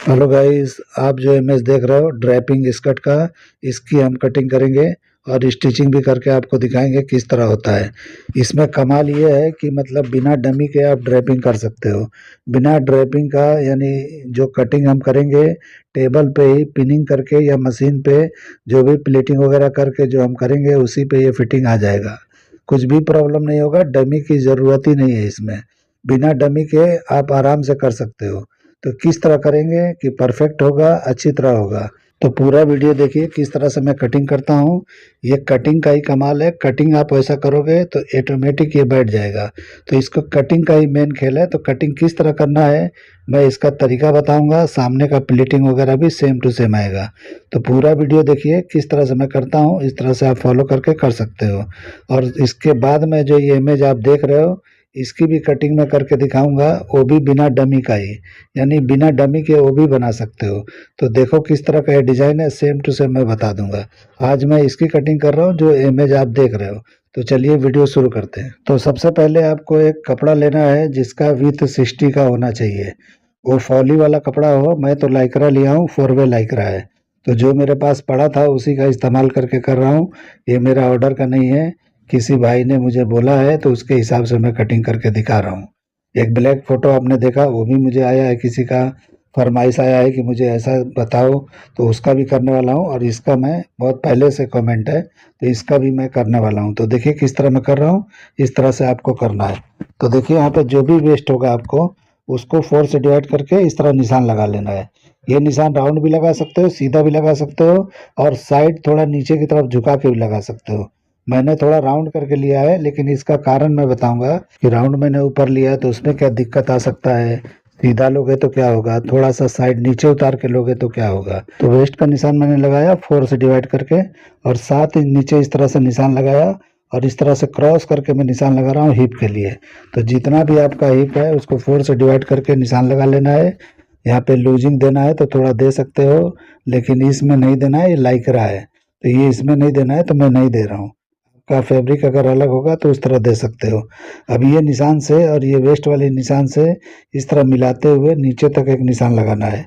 Hello guys, आप जो image देख रहे हो ड्रैपिंग स्कर्ट का, इसकी हम कटिंग करेंगे और स्टिचिंग भी करके आपको दिखाएंगे किस तरह होता है। इसमें कमाल ये है कि मतलब बिना डमी के आप ड्रैपिंग कर सकते हो। बिना ड्रैपिंग का यानी जो कटिंग हम करेंगे टेबल पे ही पिनिंग करके या मशीन पे जो भी प्लेटिंग वगैरह करके जो हम करेंगे उसी पे ये फिटिंग आ जाएगा। कुछ भी प्रॉब्लम नहीं होगा, डमी की ज़रूरत ही नहीं है इसमें। बिना डमी के आप आराम से कर सकते हो। तो किस तरह करेंगे कि परफेक्ट होगा, अच्छी तरह होगा। तो पूरा वीडियो देखिए किस तरह से मैं कटिंग करता हूँ। ये कटिंग का ही कमाल है, कटिंग आप ऐसा करोगे तो ऑटोमेटिक ये बैठ जाएगा। तो इसको कटिंग का ही मेन खेल है। तो कटिंग किस तरह करना है मैं इसका तरीका बताऊंगा, सामने का प्लेटिंग वगैरह भी सेम टू सेम आएगा। तो पूरा वीडियो देखिए किस तरह से मैं करता हूँ, इस तरह से आप फॉलो करके कर सकते हो। और इसके बाद में जो ये इमेज आप देख रहे हो इसकी भी कटिंग मैं करके दिखाऊंगा, वो भी बिना डमी का ही, यानी बिना डमी के वो भी बना सकते हो। तो देखो किस तरह का ये डिजाइन है, सेम टू सेम मैं बता दूंगा। आज मैं इसकी कटिंग कर रहा हूँ जो इमेज आप देख रहे हो। तो चलिए वीडियो शुरू करते हैं। तो सबसे पहले आपको एक कपड़ा लेना है जिसका विथ 60 का होना चाहिए। वो फॉली वाला कपड़ा हो। मैं तो लाइक्रा लिया हूँ, 4 वे लाइक्रा है। तो जो मेरे पास पड़ा था उसी का इस्तेमाल करके कर रहा हूँ। ये मेरा ऑर्डर का नहीं है, किसी भाई ने मुझे बोला है तो उसके हिसाब से मैं कटिंग करके दिखा रहा हूँ। एक ब्लैक फोटो आपने देखा, वो भी मुझे आया है, किसी का फरमाइश आया है कि मुझे ऐसा बताओ, तो उसका भी करने वाला हूँ। और इसका मैं बहुत पहले से कमेंट है तो इसका भी मैं करने वाला हूँ। तो देखिए किस तरह मैं कर रहा हूँ, इस तरह से आपको करना है। तो देखिए यहाँ पे जो भी वेस्ट होगा आपको उसको 4 से डिवाइड करके इस तरह निशान लगा लेना है। ये निशान राउंड भी लगा सकते हो, सीधा भी लगा सकते हो, और साइड थोड़ा नीचे की तरफ झुका के भी लगा सकते हो। मैंने थोड़ा राउंड करके लिया है, लेकिन इसका कारण मैं बताऊंगा कि राउंड मैंने ऊपर लिया है तो उसमें क्या दिक्कत आ सकता है, सीधा लोगे तो क्या होगा, थोड़ा सा साइड नीचे उतार के लोगे तो क्या होगा। तो वेस्ट का निशान मैंने लगाया 4 से डिवाइड करके, और 7 इंच नीचे इस तरह से निशान लगाया, और इस तरह से क्रॉस करके मैं निशान लगा रहा हूँ हिप के लिए। तो जितना भी आपका हिप है उसको 4 से डिवाइड करके निशान लगा लेना है। यहाँ पे लूजिंग देना है तो थोड़ा दे सकते हो, लेकिन इसमें नहीं देना है, ये लाइक्रा है तो ये इसमें नहीं देना है, तो मैं नहीं दे रहा हूँ। का फैब्रिक अगर अलग होगा तो उस तरह दे सकते हो। अब ये निशान से और ये वेस्ट वाले निशान से इस तरह मिलाते हुए नीचे तक एक निशान लगाना है।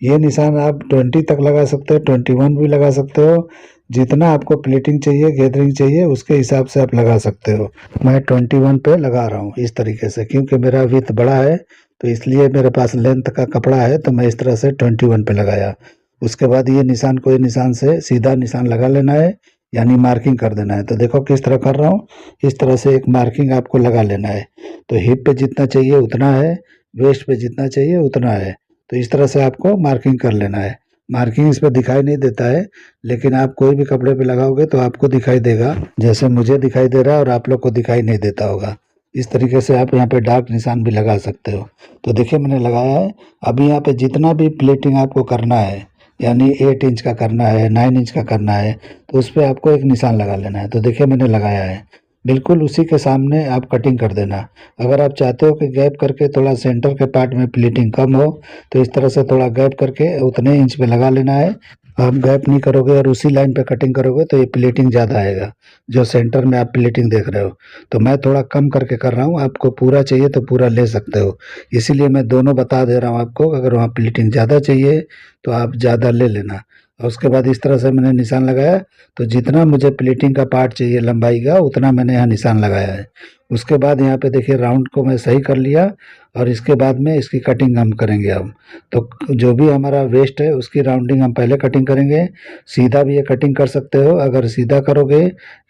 ये निशान आप 20 तक लगा सकते हो, 21 भी लगा सकते हो। जितना आपको प्लेटिंग चाहिए, गैदरिंग चाहिए, उसके हिसाब से आप लगा सकते हो। मैं 21 पे लगा रहा हूँ इस तरीके से, क्योंकि मेरा विथ बड़ा है तो इसलिए मेरे पास लेंथ का कपड़ा है, तो मैं इस तरह से 21 पे लगाया। उसके बाद ये निशान को ये निशान से सीधा निशान लगा लेना है, यानी मार्किंग कर देना है। तो देखो किस तरह कर रहा हूँ, इस तरह से एक मार्किंग आपको लगा लेना है। तो हिप पे जितना चाहिए उतना है, वेस्ट पे जितना चाहिए उतना है। तो इस तरह से आपको मार्किंग कर लेना है। मार्किंग इस पे दिखाई नहीं देता है, लेकिन आप कोई भी कपड़े पे लगाओगे तो आपको दिखाई देगा, जैसे मुझे दिखाई दे रहा है और आप लोग को दिखाई नहीं देता होगा। इस तरीके से आप यहाँ पे डार्क निशान भी लगा सकते हो। तो देखिए मैंने लगाया है। अभी यहाँ पे जितना भी प्लेटिंग आपको करना है, यानी 8 इंच का करना है, 9 इंच का करना है, तो उस पर आपको एक निशान लगा लेना है। तो देखिए मैंने लगाया है, बिल्कुल उसी के सामने आप कटिंग कर देना। अगर आप चाहते हो कि गैप करके थोड़ा सेंटर के पार्ट में प्लीटिंग कम हो, तो इस तरह से थोड़ा गैप करके उतने इंच पे लगा लेना है। आप गैप नहीं करोगे और उसी लाइन पे कटिंग करोगे तो ये प्लेटिंग ज़्यादा आएगा, जो सेंटर में आप प्लेटिंग देख रहे हो। तो मैं थोड़ा कम करके कर रहा हूँ, आपको पूरा चाहिए तो पूरा ले सकते हो। इसीलिए मैं दोनों बता दे रहा हूँ आपको, अगर वहाँ प्लेटिंग ज़्यादा चाहिए तो आप ज़्यादा ले लेना। और उसके बाद इस तरह से मैंने निशान लगाया, तो जितना मुझे प्लेटिंग का पार्ट चाहिए लंबाई का उतना मैंने यहाँ निशान लगाया है। उसके बाद यहाँ पे देखिए राउंड को मैं सही कर लिया, और इसके बाद में इसकी कटिंग हम करेंगे अब। तो जो भी हमारा वेस्ट है उसकी राउंडिंग हम पहले कटिंग करेंगे। सीधा भी ये कटिंग कर सकते हो, अगर सीधा करोगे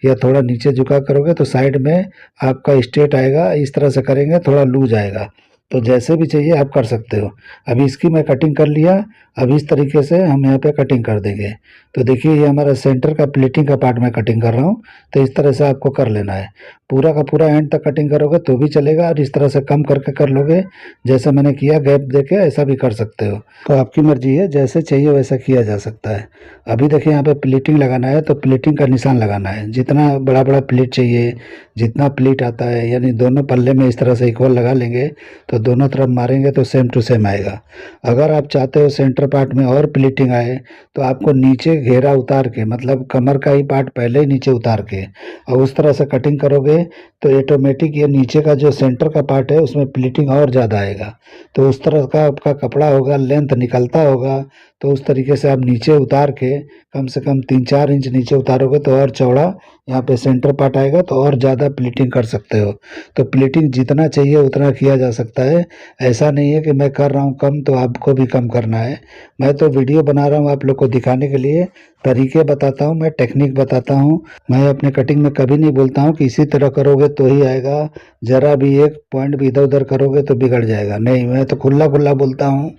या थोड़ा नीचे झुका करोगे तो साइड में आपका स्ट्रेट आएगा। इस तरह से करेंगे थोड़ा लूज आएगा। तो जैसे भी चाहिए आप कर सकते हो। अभी इसकी मैं कटिंग कर लिया। अब इस तरीके से हम यहाँ पे कटिंग कर देंगे। तो देखिए ये हमारा सेंटर का प्लेटिंग का पार्ट मैं कटिंग कर रहा हूँ। तो इस तरह से आपको कर लेना है, पूरा का पूरा एंड तक कटिंग करोगे तो भी चलेगा, और इस तरह से कम करके कर लोगे जैसे मैंने किया गैप देके, ऐसा भी कर सकते हो। तो आपकी मर्जी है, जैसे चाहिए वैसा किया जा सकता है। अभी देखिए यहाँ पे प्लेटिंग लगाना है, तो प्लेटिंग का निशान लगाना है। जितना बड़ा बड़ा प्लेट चाहिए, जितना प्लेट आता है, यानी दोनों पल्ले में इस तरह से इक्वल लगा लेंगे तो तो दोनों तरफ मारेंगे तो सेम टू सेम आएगा। अगर आप चाहते हो सेंटर पार्ट में और प्लीटिंग आए तो आपको नीचे घेरा उतार के, मतलब कमर का ही पार्ट पहले ही नीचे उतार के और उस तरह से कटिंग करोगे तो ऑटोमेटिक ये नीचे का जो सेंटर का पार्ट है उसमें प्लीटिंग और ज़्यादा आएगा। तो उस तरह का आपका कपड़ा होगा, लेंथ निकलता होगा, तो उस तरीके से आप नीचे उतार के कम से कम 3-4 इंच नीचे उतारोगे तो और चौड़ा यहाँ पे सेंटर पार्ट आएगा, तो और ज़्यादा प्लीटिंग कर सकते हो। तो प्लीटिंग जितना चाहिए उतना किया जा सकता है। ऐसा नहीं है कि मैं कर रहा हूँ कम तो आपको भी कम करना है। मैं तो वीडियो बना रहा हूँ आप लोग को दिखाने के लिए, तरीके बताता हूँ, मैं टेक्निक बताता हूँ। मैं अपने कटिंग में कभी नहीं बोलता हूँ कि इसी तरह करोगे तो ही आएगा, ज़रा भी एक पॉइंट भी इधर उधर करोगे तो बिगड़ जाएगा। नहीं, मैं तो खुला खुला बोलता हूँ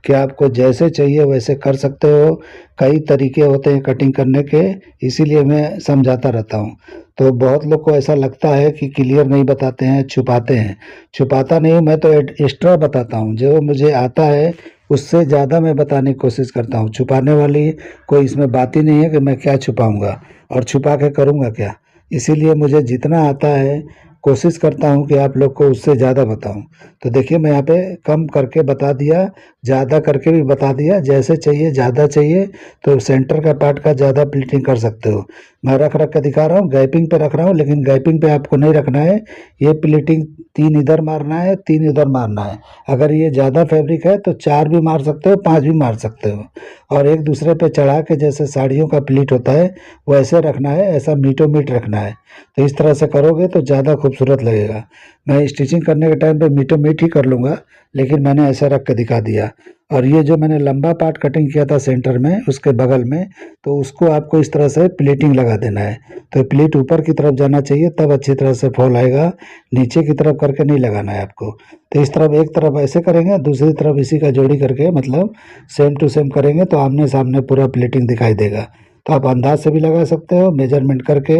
कि आपको जैसे चाहिए वैसे कर सकते हो। कई तरीके होते हैं कटिंग करने के, इसीलिए मैं समझाता रहता हूँ। तो बहुत लोग को ऐसा लगता है कि क्लियर नहीं बताते हैं, छुपाते हैं। छुपाता नहीं हूँ, मैं तो एक्स्ट्रा बताता हूँ, जो मुझे आता है उससे ज़्यादा मैं बताने की कोशिश करता हूँ। छुपाने वाली कोई इसमें बात ही नहीं है कि मैं क्या छुपाऊँगा और छुपा के करूँगा क्या। इसीलिए मुझे जितना आता है कोशिश करता हूँ कि आप लोग को उससे ज़्यादा बताऊँ। तो देखिए मैं यहाँ पे कम करके बता दिया, ज़्यादा करके भी बता दिया। जैसे चाहिए, ज़्यादा चाहिए तो सेंटर का पार्ट का ज़्यादा प्लीटिंग कर सकते हो। मैं रख रख के दिखा रहा हूँ, गैपिंग पे रख रहा हूँ, लेकिन गैपिंग पे आपको नहीं रखना है। ये प्लीटिंग 3 इधर मारना है, 3 इधर मारना है। अगर ये ज़्यादा फैब्रिक है तो 4 भी मार सकते हो, 5 भी मार सकते हो। और एक दूसरे पे चढ़ा के जैसे साड़ियों का प्लीट होता है वैसे रखना है, ऐसा मीटो मीट रखना है। तो इस तरह से करोगे तो ज़्यादा खूबसूरत लगेगा। मैं स्टिचिंग करने के टाइम पे मीटो मीट ही कर लूँगा, लेकिन मैंने ऐसा रख के दिखा दिया। और ये जो मैंने लंबा पार्ट कटिंग किया था सेंटर में उसके बगल में, तो उसको आपको इस तरह से प्लीटिंग लगा देना है। तो प्लीट ऊपर की तरफ जाना चाहिए, तब अच्छी तरह से फॉल आएगा। नीचे की तरफ करके नहीं लगाना है आपको। तो इस तरफ एक तरफ ऐसे करेंगे, दूसरी तरफ इसी का जोड़ी करके, मतलब सेम टू सेम करेंगे तो आमने सामने पूरा प्लीटिंग दिखाई देगा। तो आप अंदाज से भी लगा सकते हो, मेजरमेंट करके।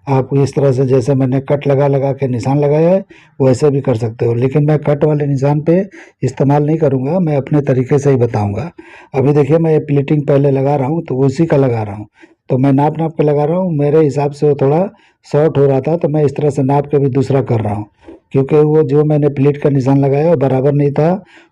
आप इस तरह से जैसे मैंने कट लगा लगा के निशान लगाया है वैसे भी कर सकते हो, लेकिन मैं कट वाले निशान पे इस्तेमाल नहीं करूँगा, मैं अपने तरीके से ही बताऊँगा। अभी देखिए मैं ये प्लीटिंग पहले लगा रहा हूँ तो उसी का लगा रहा हूँ। तो मैं नाप नाप के लगा रहा हूँ, मेरे हिसाब से वो थोड़ा शॉर्ट हो रहा था तो मैं इस तरह से नाप के भी दूसरा कर रहा हूँ। क्योंकि वो जो मैंने प्लीट का निशान लगाया वो बराबर नहीं था,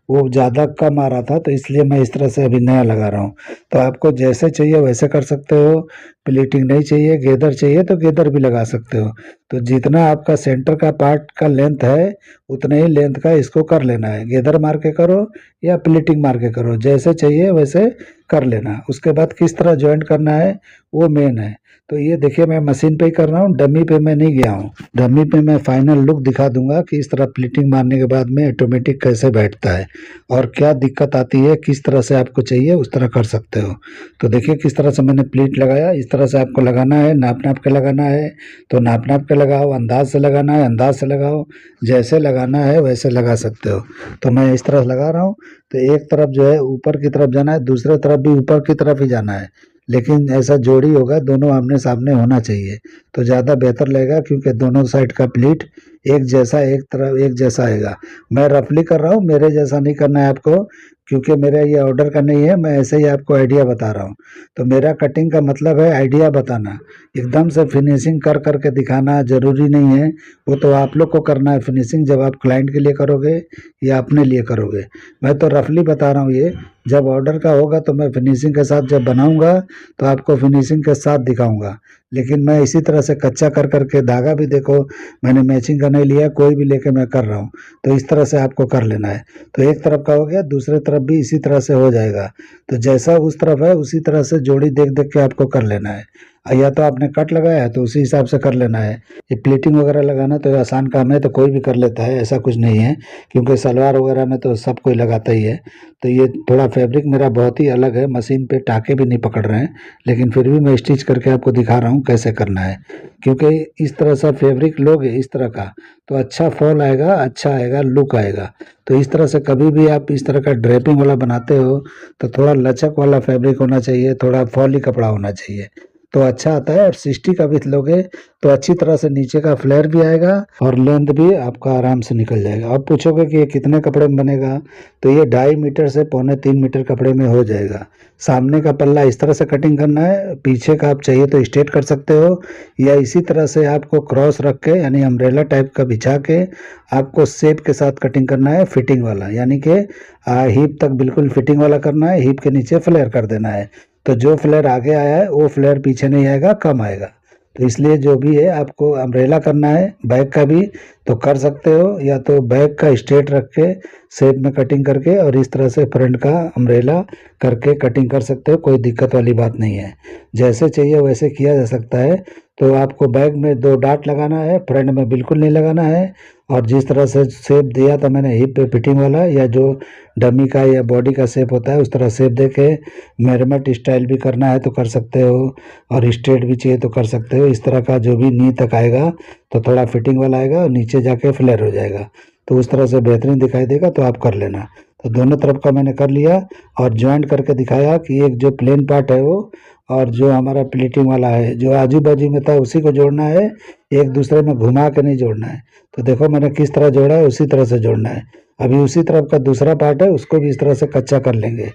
वो ज़्यादा कम आ रहा था, तो इसलिए मैं इस तरह से अभी नया लगा रहा हूँ। तो आपको जैसे चाहिए वैसे कर सकते हो। प्लीटिंग नहीं चाहिए, गेदर चाहिए तो गेदर भी लगा सकते हो। तो जितना आपका सेंटर का पार्ट का लेंथ है उतने ही लेंथ का इसको कर लेना है। गेदर मार के करो या प्लीटिंग मार के करो, जैसे चाहिए वैसे कर लेना। उसके बाद किस तरह जॉइंट करना है वो मेन है। तो ये देखिए मैं मशीन पे ही कर रहा हूँ, डमी पे मैं नहीं गया हूँ। डमी पे मैं फाइनल लुक दिखा दूंगा कि इस तरह प्लीटिंग मारने के बाद में ऑटोमेटिक कैसे बैठता है और क्या दिक्कत आती है, किस तरह से आपको चाहिए उस तरह कर सकते हो। तो देखिए किस तरह से मैंने प्लीट लगाया, इस तरह से आपको लगाना है, नाप नाप के लगाना है तो नाप नाप के लगाओ, अंदाज से लगाना है अंदाज से लगाओ, जैसे लगाना है वैसे लगा सकते हो। तो मैं इस तरह लगा रहा हूँ। तो एक तरफ जो है ऊपर की तरफ जाना है, दूसरे तरफ भी ऊपर की तरफ ही जाना है, लेकिन ऐसा जोड़ी होगा, दोनों आमने सामने होना चाहिए तो ज़्यादा बेहतर लगेगा, क्योंकि दोनों साइड का प्लीट एक जैसा, एक तरफ एक जैसा आएगा। मैं रफली कर रहा हूँ, मेरे जैसा नहीं करना है आपको, क्योंकि मेरा ये ऑर्डर का नहीं है, मैं ऐसे ही आपको आइडिया बता रहा हूँ। तो मेरा कटिंग का मतलब है आइडिया बताना, एकदम से फिनिशिंग कर करके दिखाना ज़रूरी नहीं है। वो तो आप लोग को करना है फिनिशिंग, जब आप क्लाइंट के लिए करोगे या अपने लिए करोगे। मैं तो रफली बता रहा हूँ, ये जब ऑर्डर का होगा तो मैं फिनिशिंग के साथ जब बनाऊंगा तो आपको फिनिशिंग के साथ दिखाऊंगा। लेकिन मैं इसी तरह से कच्चा कर करके, धागा भी देखो मैंने मैचिंग का नहीं लिया, कोई भी लेके मैं कर रहा हूँ। तो इस तरह से आपको कर लेना है। तो एक तरफ का हो गया, दूसरे तरफ भी इसी तरह से हो जाएगा। तो जैसा उस तरफ है उसी तरह से जोड़ी देख देख के आपको कर लेना है। या तो आपने कट लगाया है तो उसी हिसाब से कर लेना है। ये प्लीटिंग वगैरह लगाना तो आसान काम है, तो कोई भी कर लेता है, ऐसा कुछ नहीं है। क्योंकि सलवार वगैरह में तो सब कोई लगाता ही है। तो ये थोड़ा फैब्रिक मेरा बहुत ही अलग है, मशीन पे टाँके भी नहीं पकड़ रहे हैं, लेकिन फिर भी मैं स्टिच करके आपको दिखा रहा हूँ कैसे करना है। क्योंकि इस तरह सा फैब्रिक लोगे इस तरह का तो अच्छा फॉल आएगा, अच्छा आएगा, लुक आएगा। तो इस तरह से कभी भी आप इस तरह का ड्रेपिंग वाला बनाते हो तो थोड़ा लचक वाला फैब्रिक होना चाहिए, थोड़ा फॉली कपड़ा होना चाहिए। तो अच्छा आता है। और 60 का भी लोगे तो अच्छी तरह से नीचे का फ्लेयर भी आएगा और लेंथ भी आपका आराम से निकल जाएगा। अब पूछोगे कि ये कितने कपड़े में बनेगा, तो ये 2.5 मीटर से 2.25 मीटर कपड़े में हो जाएगा। सामने का पल्ला इस तरह से कटिंग करना है, पीछे का आप चाहिए तो स्ट्रेट कर सकते हो, या इसी तरह से आपको क्रॉस रख के यानी अम्ब्रेला टाइप का बिछा के आपको शेप के साथ कटिंग करना है, फिटिंग वाला, यानी कि हिप तक बिल्कुल फिटिंग वाला करना है, हिप के नीचे फ्लेयर कर देना है। तो जो फ्लेयर आगे आया है वो फ्लेयर पीछे नहीं आएगा, कम आएगा। तो इसलिए जो भी है आपको अम्ब्रेला करना है, बैक का भी तो कर सकते हो, या तो बैक का स्ट्रेट रख के शेप में कटिंग करके और इस तरह से फ्रंट का अम्ब्रेला करके कटिंग कर सकते हो, कोई दिक्कत वाली बात नहीं है। जैसे चाहिए वैसे किया जा सकता है। तो आपको बैक में 2 डाट लगाना है, फ्रंट में बिल्कुल नहीं लगाना है। और जिस तरह से शेप दिया था मैंने हिप पे फिटिंग वाला, या जो डमी का या बॉडी का शेप होता है उस तरह शेप देके मेरमेंट स्टाइल भी करना है तो कर सकते हो, और स्ट्रेट भी चाहिए तो कर सकते हो। इस तरह का जो भी नी तक आएगा तो थोड़ा फिटिंग वाला आएगा और नीचे जाके फ्लेयर हो जाएगा, तो उस तरह से बेहतरीन दिखाई देगा। तो आप कर लेना। तो दोनों तरफ का मैंने कर लिया और ज्वाइंट करके दिखाया कि एक जो प्लेन पार्ट है वो और जो हमारा प्लीटिंग वाला है जो आजू बाजू में था उसी को जोड़ना है, एक दूसरे में घुमा के नहीं जोड़ना है। तो देखो मैंने किस तरह जोड़ा है, उसी तरह से जोड़ना है। अभी उसी तरफ का दूसरा पार्ट है उसको भी इस तरह से कच्चा कर लेंगे।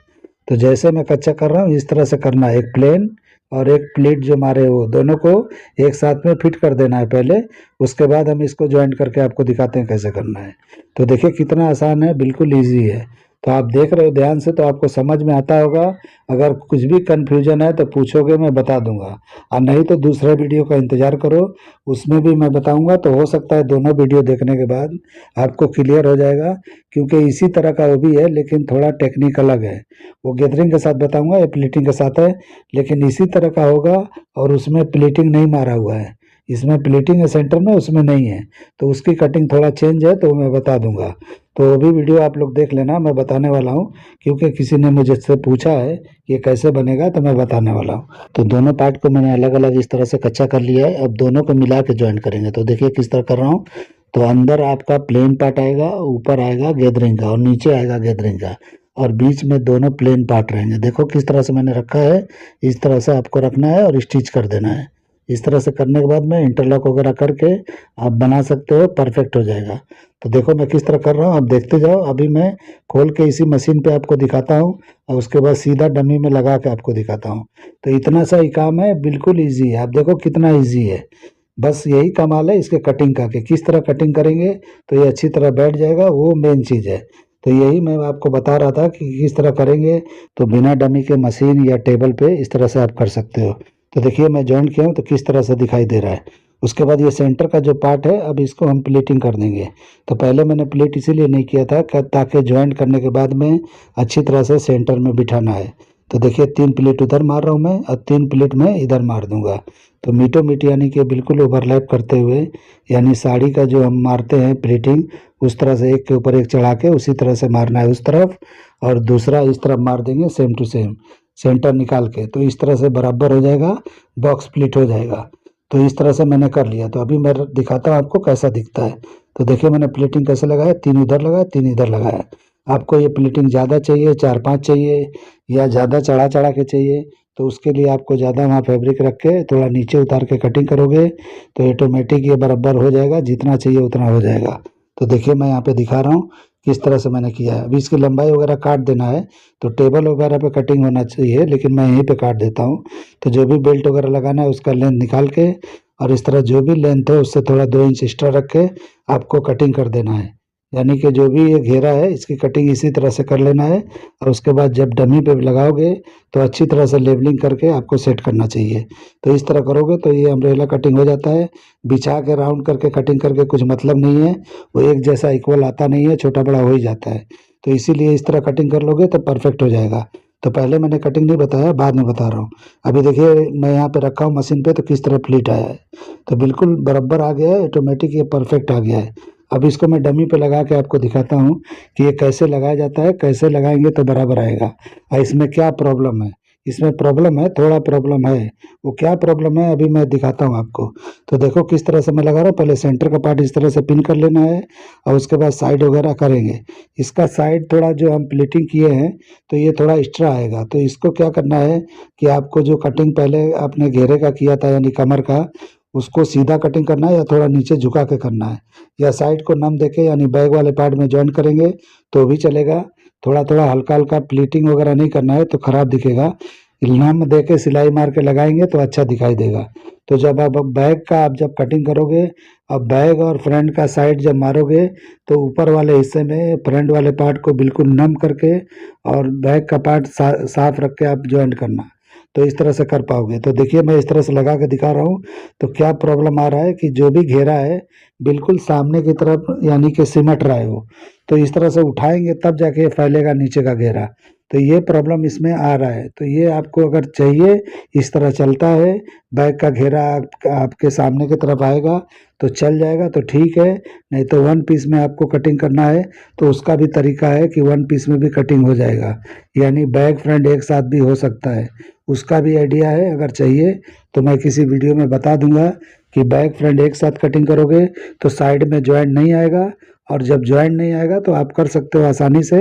तो जैसे मैं कच्चा कर रहा हूँ इस तरह से करना है, एक प्लेन और एक प्लीट जो मारे वो दोनों को एक साथ में फिट कर देना है पहले, उसके बाद हम इसको ज्वाइंट करके आपको दिखाते हैं कैसे करना है। तो देखिए कितना आसान है, बिल्कुल ईजी है। तो आप देख रहे हो ध्यान से तो आपको समझ में आता होगा। अगर कुछ भी कन्फ्यूजन है तो पूछोगे, मैं बता दूंगा, और नहीं तो दूसरे वीडियो का इंतजार करो, उसमें भी मैं बताऊंगा। तो हो सकता है दोनों वीडियो देखने के बाद आपको क्लियर हो जाएगा, क्योंकि इसी तरह का वो भी है लेकिन थोड़ा टेक्निक अलग है। वो गैदरिंग के साथ बताऊंगा, ये प्लीटिंग के साथ है, लेकिन इसी तरह का होगा। और उसमें प्लीटिंग नहीं मारा हुआ है, इसमें प्लीटिंग है सेंटर में, उसमें नहीं है, तो उसकी कटिंग थोड़ा चेंज है, तो मैं बता दूंगा। तो वो भी वीडियो आप लोग देख लेना, मैं बताने वाला हूँ, क्योंकि किसी ने मुझसे पूछा है कि ये कैसे बनेगा, तो मैं बताने वाला हूँ। तो दोनों पार्ट को मैंने अलग अलग इस तरह से कच्चा कर लिया है, अब दोनों को मिला के ज्वाइन करेंगे। तो देखिए किस तरह कर रहा हूँ। तो अंदर आपका प्लेन पार्ट आएगा, ऊपर आएगा गैदरिंग का और नीचे आएगा गैदरिंग का, और बीच में दोनों प्लेन पार्ट रहेंगे। देखो किस तरह से मैंने रखा है, इस तरह से आपको रखना है और स्टिच कर देना है। इस तरह से करने के बाद में इंटरलॉक वगैरह करके आप बना सकते हो, परफेक्ट हो जाएगा। तो देखो मैं किस तरह कर रहा हूँ, आप देखते जाओ। अभी मैं खोल के इसी मशीन पे आपको दिखाता हूँ और उसके बाद सीधा डमी में लगा के आपको दिखाता हूँ। तो इतना सा ही काम है, बिल्कुल ईजी है। आप देखो कितना ईजी है, बस यही कमाल है इसके कटिंग का कि किस तरह कटिंग करेंगे तो ये अच्छी तरह बैठ जाएगा, वो मेन चीज़ है। तो यही मैं आपको बता रहा था कि किस तरह करेंगे, तो बिना डमी के मशीन या टेबल पे इस तरह से आप कर सकते हो। तो देखिए मैं जॉइंट किया हूँ तो किस तरह से दिखाई दे रहा है। उसके बाद ये सेंटर का जो पार्ट है अब इसको हम प्लेटिंग कर देंगे। तो पहले मैंने प्लेट इसीलिए नहीं किया था ताकि ज्वाइंट करने के बाद में अच्छी तरह से सेंटर में बिठाना है। तो देखिए 3 प्लेट उधर मार रहा हूँ मैं और 3 प्लेट मैं इधर मार दूंगा। तो मीटो मीट यानी कि बिल्कुल ओवरलैप करते हुए, यानी साड़ी का जो हम मारते हैं प्लेटिंग उस तरह से एक के ऊपर एक चढ़ा के उसी तरह से मारना है उस तरफ, और दूसरा इस तरफ मार देंगे सेम टू सेम सेंटर निकाल के। तो इस तरह से बराबर हो जाएगा, बॉक्स प्लीट हो जाएगा। तो इस तरह से मैंने कर लिया। तो अभी मैं दिखाता हूँ आपको कैसा दिखता है। तो देखिए मैंने प्लेटिंग कैसे लगाया, 3 उधर लगाया 3 इधर लगाया। आपको ये प्लेटिंग ज़्यादा चाहिए, 4-5 चाहिए, या ज़्यादा चढ़ा चढ़ा के चाहिए, तो उसके लिए आपको ज़्यादा वहाँ फैब्रिक रख के थोड़ा नीचे उतार के कटिंग करोगे तो ऑटोमेटिक ये बराबर हो जाएगा, जितना चाहिए उतना हो जाएगा। तो देखिए मैं यहाँ पे दिखा रहा हूँ किस तरह से मैंने किया है। अभी इसकी लंबाई वगैरह काट देना है, तो टेबल वगैरह पे कटिंग होना चाहिए, लेकिन मैं यहीं पे काट देता हूँ। तो जो भी बेल्ट वगैरह लगाना है उसका लेंथ निकाल के और इस तरह जो भी लेंथ है उससे थोड़ा 2 इंच एक्स्ट्रा रख के आपको कटिंग कर देना है। यानी कि जो भी ये घेरा है इसकी कटिंग इसी तरह से कर लेना है, और उसके बाद जब डमी पे लगाओगे तो अच्छी तरह से लेवलिंग करके आपको सेट करना चाहिए। तो इस तरह करोगे तो ये अम्ब्रेला कटिंग हो जाता है। बिछा के राउंड करके कटिंग करके कुछ मतलब नहीं है, वो एक जैसा इक्वल आता नहीं है, छोटा बड़ा हो ही जाता है। तो इसीलिए इस तरह कटिंग कर लोगे तो परफेक्ट हो जाएगा। तो पहले मैंने कटिंग नहीं बताया, बाद में बता रहा हूँ। अभी देखिए मैं यहाँ पे रखा हूँ मशीन पे तो किस तरह प्लीट आया है, तो बिल्कुल बराबर आ गया है, ऑटोमेटिक ये परफेक्ट आ गया है। अब इसको मैं डमी पे लगा के आपको दिखाता हूँ कि ये कैसे लगाया जाता है, कैसे लगाएंगे तो बराबर आएगा और इसमें क्या प्रॉब्लम है। इसमें प्रॉब्लम है, थोड़ा प्रॉब्लम है। वो क्या प्रॉब्लम है अभी मैं दिखाता हूँ आपको। तो देखो किस तरह से मैं लगा रहा हूँ। पहले सेंटर का पार्ट इस तरह से पिन कर लेना है और उसके बाद साइड वगैरह करेंगे। इसका साइड थोड़ा जो हम प्लेटिंग किए हैं तो ये थोड़ा एक्स्ट्रा आएगा, तो इसको क्या करना है कि आपको जो कटिंग पहले आपने घेरे का किया था यानी कमर का, उसको सीधा कटिंग करना है या थोड़ा नीचे झुका के करना है, या साइड को नम देके यानी बैक वाले पार्ट में जॉइंट करेंगे तो भी चलेगा। थोड़ा थोड़ा हल्का हल्का प्लीटिंग वगैरह नहीं करना है तो खराब दिखेगा। नम दे के सिलाई मार के लगाएंगे तो अच्छा दिखाई देगा। तो जब आप बैक का आप जब कटिंग करोगे, अब बैक और फ्रंट का साइड जब मारोगे तो ऊपर वाले हिस्से में फ्रंट वाले पार्ट को बिल्कुल नम करके और बैक का पार्ट साफ रख के आप ज्वाइंट करना, तो इस तरह से कर पाओगे। तो देखिए मैं इस तरह से लगा के दिखा रहा हूँ। तो क्या प्रॉब्लम आ रहा है कि जो भी घेरा है बिल्कुल सामने की तरफ यानी कि सिमट रहा है वो, तो इस तरह से उठाएंगे तब जाके फैलेगा नीचे का घेरा। तो ये प्रॉब्लम इसमें आ रहा है। तो ये आपको अगर चाहिए इस तरह चलता है, बैक का घेरा आपके सामने की तरफ आएगा तो चल जाएगा तो ठीक है। नहीं तो वन पीस में आपको कटिंग करना है तो उसका भी तरीका है कि वन पीस में भी कटिंग हो जाएगा, यानी बैक फ्रंट एक साथ भी हो सकता है। उसका भी आइडिया है, अगर चाहिए तो मैं किसी वीडियो में बता दूंगा कि बैक फ्रंट एक साथ कटिंग करोगे तो साइड में जॉइंट नहीं आएगा, और जब जॉइंट नहीं आएगा तो आप कर सकते हो आसानी से,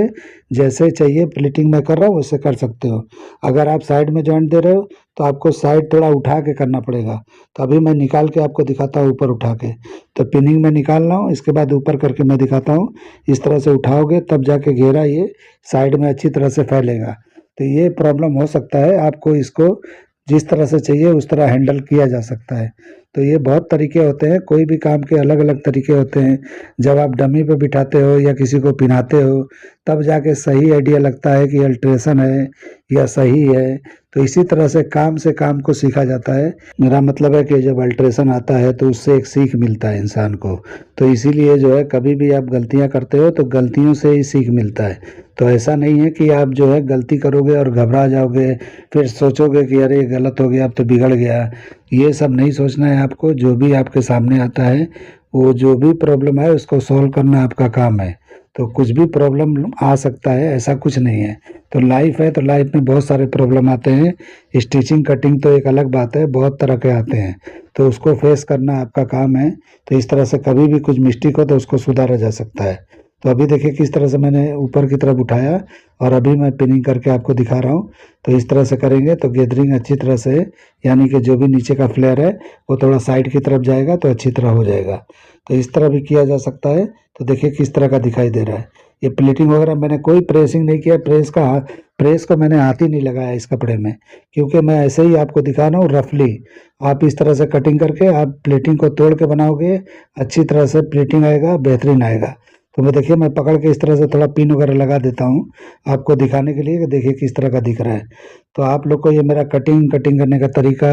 जैसे चाहिए प्लीटिंग में कर रहा हूँ वैसे कर सकते हो। अगर आप साइड में जॉइंट दे रहे हो तो आपको साइड थोड़ा उठा के करना पड़ेगा। तो अभी मैं निकाल के आपको दिखाता हूँ ऊपर उठा के। तो पिनिंग में निकाल रहा हूँ, इसके बाद ऊपर करके मैं दिखाता हूँ। इस तरह से उठाओगे तब जाके घेरा ये साइड में अच्छी तरह से फैलेगा। तो ये प्रॉब्लम हो सकता है, आपको इसको जिस तरह से चाहिए उस तरह हैंडल किया जा सकता है। तो ये बहुत तरीके होते हैं, कोई भी काम के अलग अलग तरीके होते हैं। जब आप डमी पे बिठाते हो या किसी को पिनाते हो तब जाके सही आइडिया लगता है कि अल्ट्रेशन है या सही है। तो इसी तरह से काम को सीखा जाता है। मेरा मतलब है कि जब अल्ट्रेशन आता है तो उससे एक सीख मिलता है इंसान को। तो इसीलिए जो है कभी भी आप गलतियां करते हो तो गलतियों से ही सीख मिलता है। तो ऐसा नहीं है कि आप जो है गलती करोगे और घबरा जाओगे, फिर सोचोगे कि अरे ये गलत हो गया अब तो बिगड़ गया। ये सब नहीं सोचना है आपको। जो भी आपके सामने आता है, वो जो भी प्रॉब्लम है उसको सॉल्व करना आपका काम है। तो कुछ भी प्रॉब्लम आ सकता है, ऐसा कुछ नहीं है। तो लाइफ है, तो लाइफ में बहुत सारे प्रॉब्लम आते हैं। स्टिचिंग कटिंग तो एक अलग बात है, बहुत तरह के आते हैं, तो उसको फेस करना आपका काम है। तो इस तरह से कभी भी कुछ मिस्टेक हो तो उसको सुधारा जा सकता है। तो अभी देखिए किस तरह से मैंने ऊपर की तरफ उठाया और अभी मैं पिनिंग करके आपको दिखा रहा हूँ। तो इस तरह से करेंगे तो गैदरिंग अच्छी तरह से, यानी कि जो भी नीचे का फ्लेयर है वो थोड़ा साइड की तरफ जाएगा तो अच्छी तरह हो जाएगा। तो इस तरह भी किया जा सकता है। तो देखिए किस तरह का दिखाई दे रहा है। ये प्लेटिंग वगैरह मैंने कोई प्रेसिंग नहीं किया, प्रेस को मैंने हाथ ही नहीं लगाया इस कपड़े में, क्योंकि मैं ऐसे ही आपको दिखा रहा हूँ रफली। आप इस तरह से कटिंग करके आप प्लेटिंग को तोड़ के बनाओगे, अच्छी तरह से प्लेटिंग आएगा, बेहतरीन आएगा। तो मैं देखिए मैं पकड़ के इस तरह से थोड़ा पिन वगैरह लगा देता हूँ आपको दिखाने के लिए कि देखिए किस तरह का दिख रहा है। तो आप लोग को ये मेरा कटिंग करने का तरीका,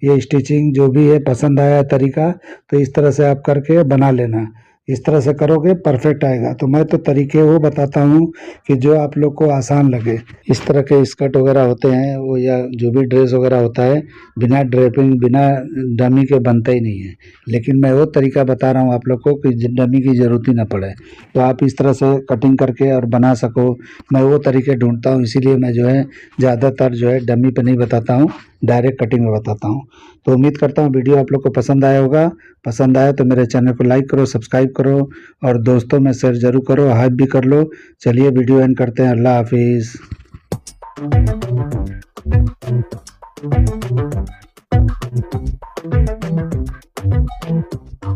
ये स्टिचिंग जो भी है पसंद आया तरीका, तो इस तरह से आप करके बना लेना। इस तरह से करोगे परफेक्ट आएगा। तो मैं तो तरीके वो बताता हूँ कि जो आप लोग को आसान लगे। इस तरह के स्कर्ट वगैरह होते हैं वो, या जो भी ड्रेस वगैरह होता है, बिना ड्रेपिंग बिना डमी के बनता ही नहीं है। लेकिन मैं वो तरीका बता रहा हूँ आप लोग को कि डमी की ज़रूरत ही ना पड़े, तो आप इस तरह से कटिंग करके और बना सको। मैं वो तरीके ढूंढता हूँ, इसीलिए मैं जो है ज़्यादातर जो है डमी पे नहीं बताता हूँ, डायरेक्ट कटिंग में बताता हूँ। तो उम्मीद करता हूँ वीडियो आप लोग को पसंद आया होगा। पसंद आया तो मेरे चैनल को लाइक करो, सब्सक्राइब करो और दोस्तों में शेयर जरूर करो, हाइप भी कर लो। चलिए वीडियो एंड करते हैं। अल्लाह हाफिज़।